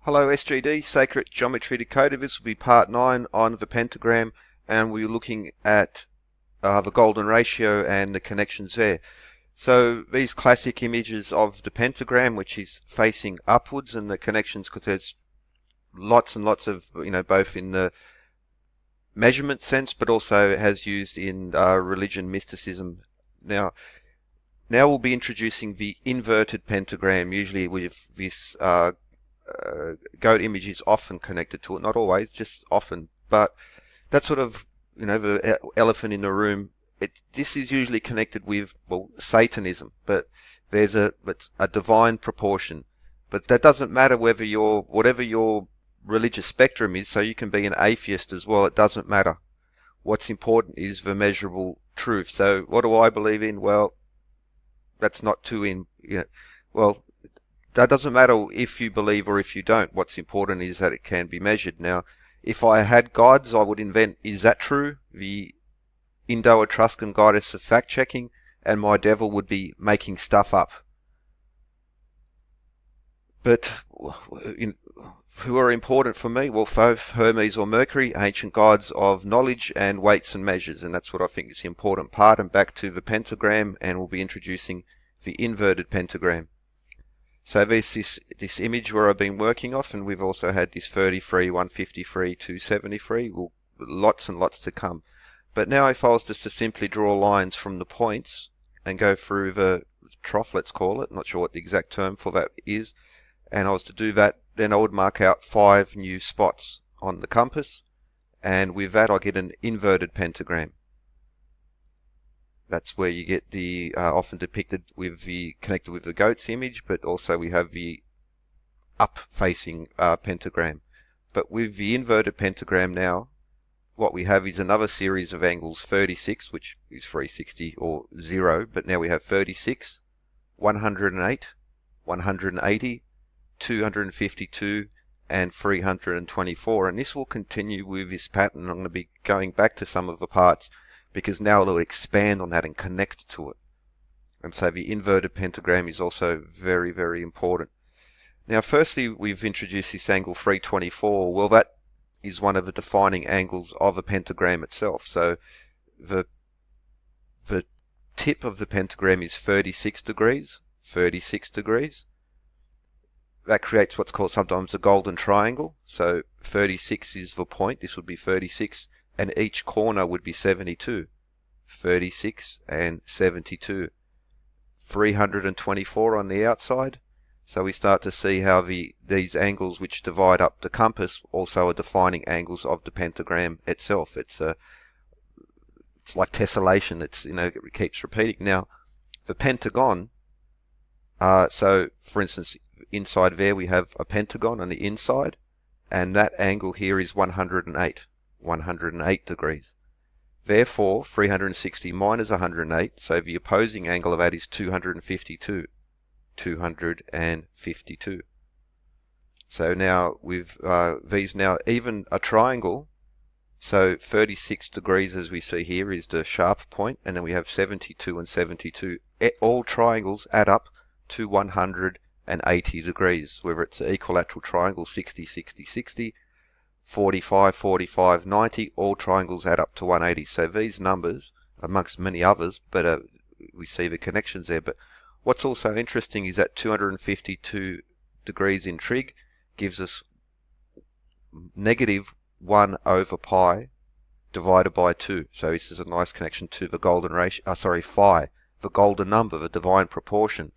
Hello SGD, Sacred Geometry Decoded. This will be part 9 on the pentagram, and we're looking at the golden ratio and the connections there. So these classic images of the pentagram, which is facing upwards, and the connections, because there's lots and lots of, both in the measurement sense, but also has used in religion, mysticism. Now we'll be introducing the inverted pentagram, usually with this goat image is often connected to it, not always, just often. But that's sort of, the elephant in the room. This is usually connected with, well, Satanism, but there's a divine proportion. But that doesn't matter whatever your religious spectrum is, so you can be an atheist as well, it doesn't matter. What's important is the measurable truth. So what do I believe in? Well, that's not well, that doesn't matter if you believe or if you don't. What's important is that it can be measured. Now, if I had gods, I would invent, is that true? The Indo-Etruscan goddess of fact-checking, and my devil would be making stuff up. But who are important for me? Well, Thoth, Hermes or Mercury, ancient gods of knowledge and weights and measures, and that's what I think is the important part. And back to the pentagram, and we'll be introducing the inverted pentagram. So there's this image where I've been working off, and we've also had this 33, 153, 273, well, lots and lots to come. But now if I was just to simply draw lines from the points and go through the trough, let's call it, not sure what the exact term for that is, and I was to do that, then I would mark out 5 new spots on the compass, and with that I get an inverted pentagram. That's where you get the often depicted with the connected with the goat's image, but also we have the up-facing pentagram. But with the inverted pentagram now, what we have is another series of angles, 36, which is 360 or 0, but now we have 36, 108, 180, 252, and 324. And this will continue with this pattern. I'm going to be going back to some of the parts, because now it'll expand on that and connect to it. And so the inverted pentagram is also very, very important. Now, firstly, we've introduced this angle 324. Well, that is one of the defining angles of a pentagram itself. So the tip of the pentagram is 36 degrees, 36 degrees. That creates what's called sometimes a golden triangle. So 36 is the point. This would be 36. And each corner would be 72. 36 and 72. 324 on the outside. So we start to see how these angles which divide up the compass also are defining angles of the pentagram itself. It's like tessellation. It keeps repeating. Now, the pentagon. So, for instance, inside there we have a pentagon on the inside, and that angle here is 108. 108 degrees. Therefore, 360 minus 108, so the opposing angle of that is 252. 252. So now with these, now even a triangle, so 36 degrees as we see here is the sharp point, and then we have 72 and 72. All triangles add up to 180 degrees, whether it's an equilateral triangle, 60, 60, 60, 45, 45, 90, all triangles add up to 180. So these numbers, amongst many others, but we see the connections there. But what's also interesting is that 252 degrees in trig gives us negative 1 over pi divided by 2. So this is a nice connection to the golden ratio, phi, the golden number, the divine proportion.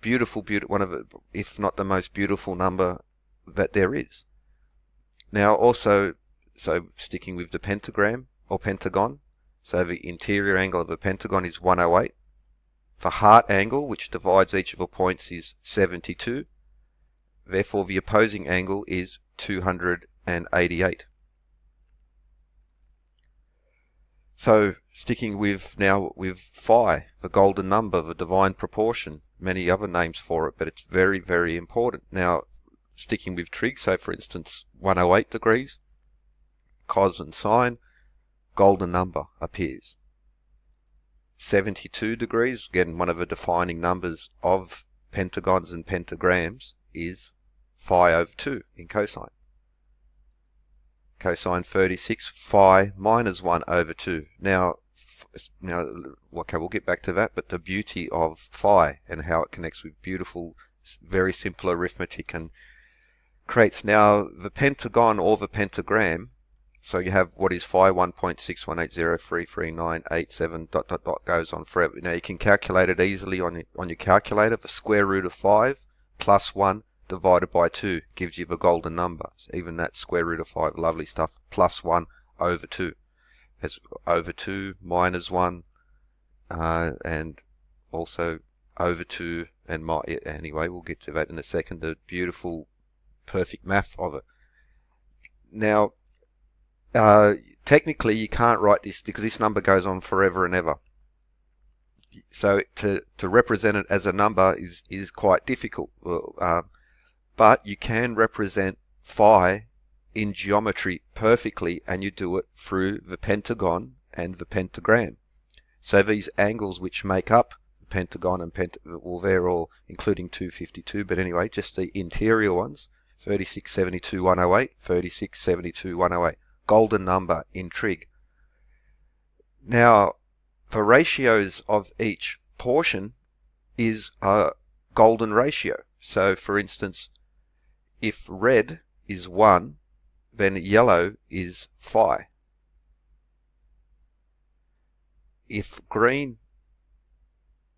Beautiful, one of the, if not the most beautiful number that there is. Now also, so sticking with the pentagram or pentagon, so the interior angle of a pentagon is 108. The heart angle, which divides each of the points, is 72. Therefore, the opposing angle is 288. So, sticking with now with phi, the golden number, the divine proportion, many other names for it, but it's very, very important. Now, sticking with trig, so for instance, 108 degrees, cos and sine, golden number appears. 72 degrees, again, one of the defining numbers of pentagons and pentagrams is phi over 2 in cosine. Cosine 36, phi minus 1 over 2. Now, okay, we'll get back to that, but the beauty of phi and how it connects with beautiful, very simple arithmetic and creates now the pentagon or the pentagram. So you have what is phi 1.618033987 ... goes on forever. Now you can calculate it easily on your calculator. The square root of 5 plus 1 divided by 2 gives you the golden number. So even that square root of 5, lovely stuff, plus 1 over 2. As over 2 minus 1 and also over 2 and anyway, we'll get to that in a second, the beautiful perfect math of it. Now technically you can't write this because this number goes on forever and ever. So to represent it as a number is quite difficult. But you can represent phi in geometry perfectly, and you do it through the pentagon and the pentagram. So these angles which make up the pentagon and well, they're all including 252, but anyway, just the interior ones, 36, 72, 108, 36, 72, 108. Golden number in trig. Now, the ratios of each portion is a golden ratio. So, for instance, if red is 1, then yellow is phi. If green,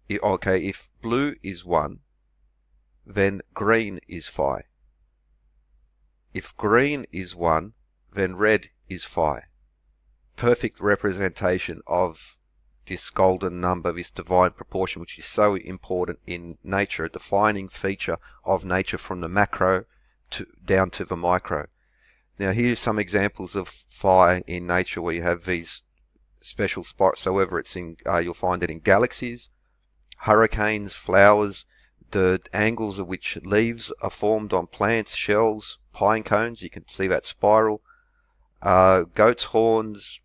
if blue is 1, then green is phi. If green is 1, then red is phi. Perfect representation of this golden number, this divine proportion, which is so important in nature, a defining feature of nature from the macro down to the micro. Now here's some examples of phi in nature where you have these special spots. So whether it's in, you'll find it in galaxies, hurricanes, flowers, the angles at which leaves are formed on plants, shells, pine cones. You can see that spiral. Goat's horns,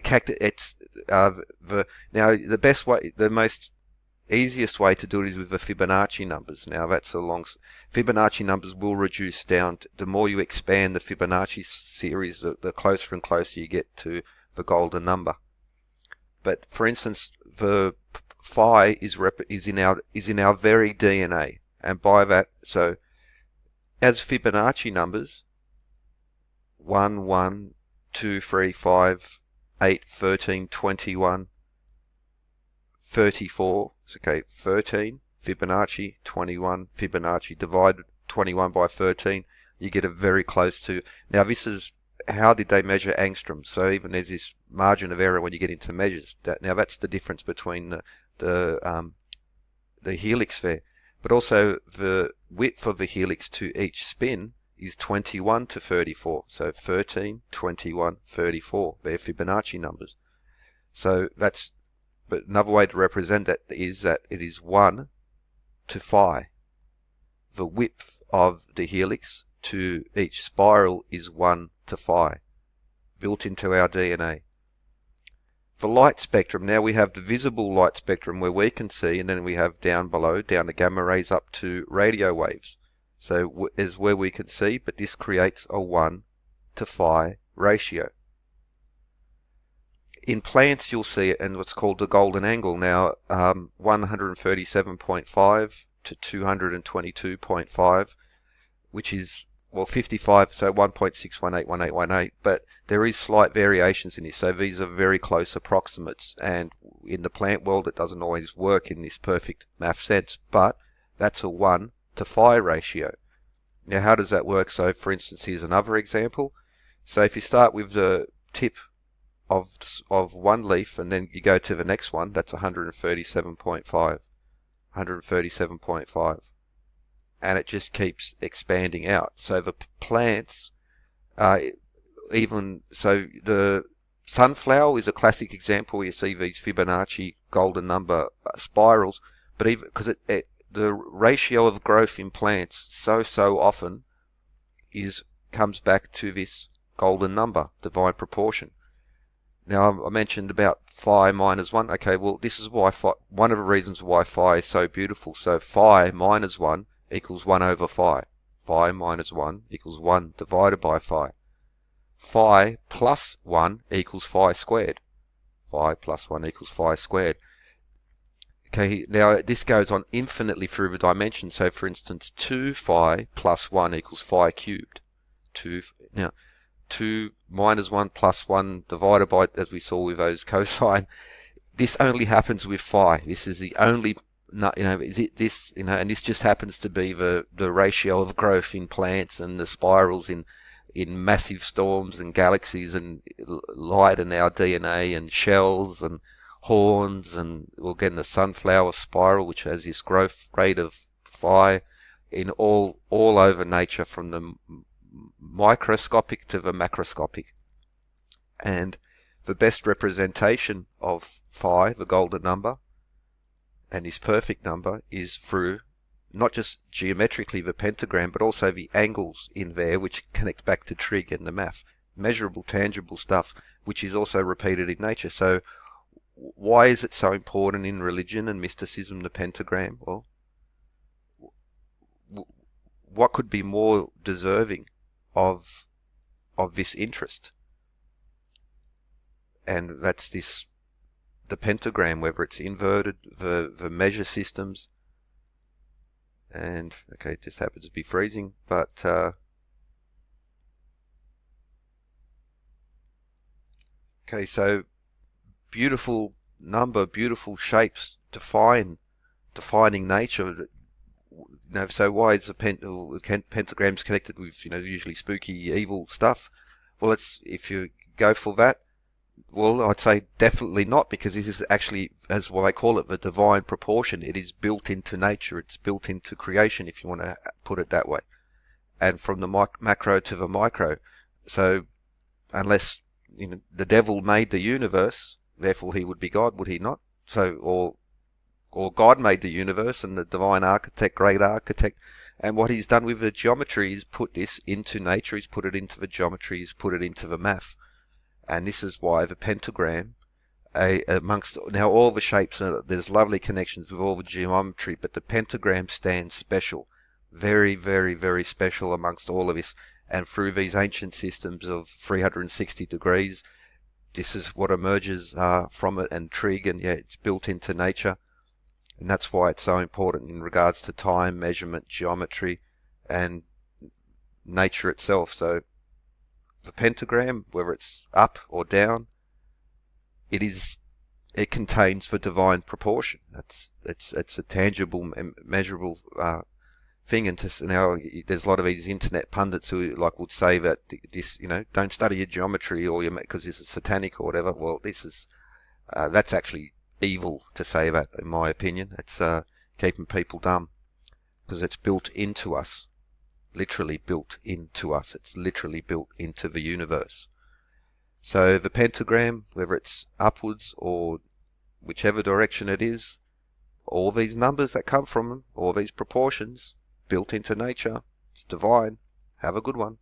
cactus. It's now the best way, the most easiest way to do it is with the Fibonacci numbers. Now that's Fibonacci numbers will reduce down. The more you expand the Fibonacci series, the closer and closer you get to the golden number. But for instance, the phi is in our very DNA, and by that, so as Fibonacci numbers, 1, 1, 2, 3, 5, 8, 13, 21, 34, okay, 13, Fibonacci, 21, Fibonacci, divide 21 by 13, you get a very close to, now this is, how did they measure angstroms? So even there's this margin of error when you get into measures. Now that's the difference between the helix there. But also the width of the helix to each spin is 21 to 34. So 13, 21, 34. They're Fibonacci numbers. So that's, but another way to represent that is that it is 1 to phi. The width of the helix to each spiral is 1 to phi, built into our DNA. For light spectrum, now we have the visible light spectrum where we can see, and then we have down below, down to gamma rays up to radio waves. So is where we can see, but this creates a 1 to phi ratio. In plants, you'll see it in what's called the golden angle. Now, 137.5 to 222.5, which is, well, 55, so 1.6181818, but there is slight variations in this. So these are very close approximates, and in the plant world, it doesn't always work in this perfect math sense, but that's a 1 to phi ratio. Now, how does that work? So, for instance, here's another example. So if you start with the tip of one leaf and then you go to the next one, that's 137.5, 137.5, and it just keeps expanding out. So the plants, even so, the sunflower is a classic example where you see these Fibonacci golden number spirals, but even because the ratio of growth in plants so often comes back to this golden number, divine proportion. Now, I mentioned about phi minus 1. Okay, well, this is why one of the reasons why phi is so beautiful. So phi minus 1 equals 1 over phi. Phi minus 1 equals 1 divided by phi. Phi plus 1 equals phi squared. Phi plus 1 equals phi squared. Okay, now this goes on infinitely through the dimensions. So for instance, 2 phi plus 1 equals phi cubed. 2 minus 1 plus 1 divided by, as we saw with those cosine, this only happens with phi. This is the only, and this just happens to be the ratio of growth in plants and the spirals in massive storms and galaxies and light and our DNA and shells and horns and, well, again, the sunflower spiral, which has this growth rate of phi in all over nature, from the microscopic to the macroscopic. And the best representation of phi, the golden number, and his perfect number, is through not just geometrically the pentagram, but also the angles in there, which connect back to trig and the math. Measurable, tangible stuff, which is also repeated in nature. So why is it so important in religion and mysticism, the pentagram? Well, what could be more deserving of this interest? And that's the pentagram, whether it's inverted, the measure systems, and okay, it just happens to be freezing, but okay, so beautiful number, beautiful shapes, defining nature. So why is the pentagrams connected with, usually spooky, evil stuff? Well, if you go for that, well, I'd say definitely not, because this is actually, as what I call it, the divine proportion. It is built into nature. It's built into creation, if you want to put it that way. And from the macro to the micro. So unless the devil made the universe, therefore he would be God, would he not? So, or God made the universe, and the divine architect, great architect, and what he's done with the geometry is put this into nature. He's put it into the geometry. He's put it into the math. And this is why the pentagram, amongst now all the shapes, there's lovely connections with all the geometry, but the pentagram stands special, very, very, very special amongst all of this. And through these ancient systems of 360 degrees, this is what emerges from it, and trig, and it's built into nature. And that's why it's so important in regards to time, measurement, geometry, and nature itself. So the pentagram, whether it's up or down, it contains the divine proportion. It's a tangible, measurable thing. And now there's a lot of these internet pundits who would say that this, don't study your geometry or because this is satanic or whatever. Well, this is that's actually evil to say that, in my opinion. It's keeping people dumb, because it's built into us. Literally built into us. It's literally built into the universe. So the pentagram, whether it's upwards or whichever direction it is, all these numbers that come from them, all these proportions, built into nature, it's divine. Have a good one.